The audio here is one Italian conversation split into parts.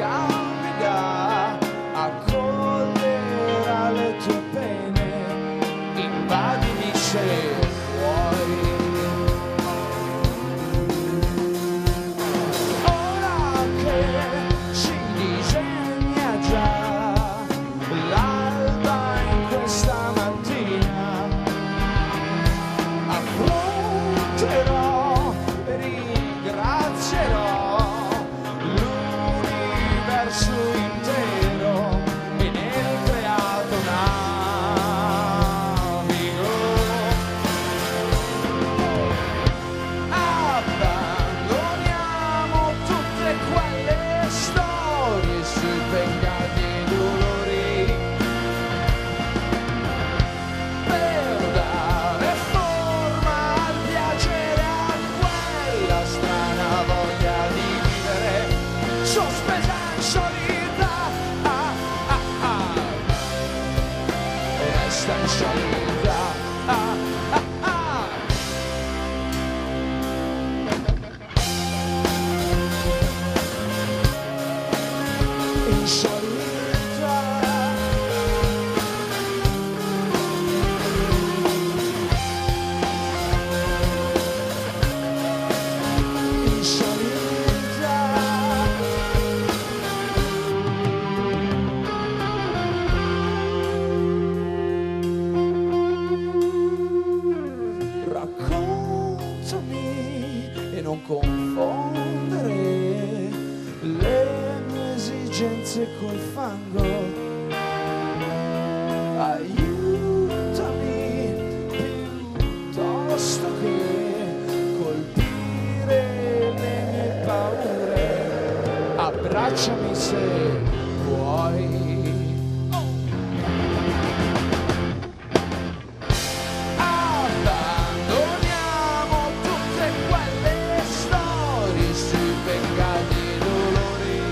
candida, accoglierà le tue pene, invadimi se vuoi. Ora che si disegna già l'alba in questa mattina, affronterò, ringrazierò l'universo intero e nel creato navigo. Abbandoniamo tutte quelle storie sui peccati e dolori per dare forma al piacere, a quella strana voglia di vivere sospesa in solita, resta in solita, in solita, in solita. Raccontami e non confondere le mie esigenze col fango. Aiutami piuttosto che colpire le mie paure. Abbracciami se vuoi. Abbandoniamo tutte quelle storie sui peccati e dolori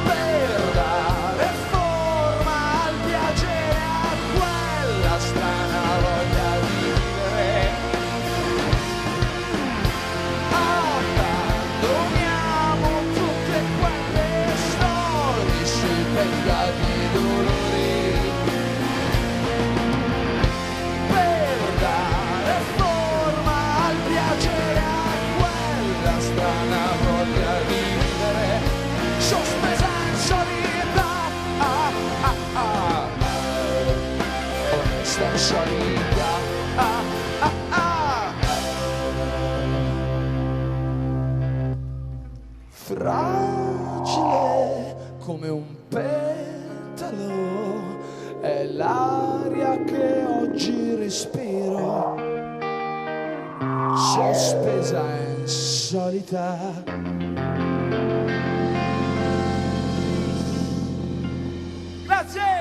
per dare forma al piacere, a quella strana voglia di vivere. Abbandoniamo tutte quelle storie sui peccati e dolori per dare forma al piacere, a quella strana voglia di vivere sospesa in solita, onesta in solita, fragile come un petalo è l'aria che oggi respiro, sospesa in solita. Grazie!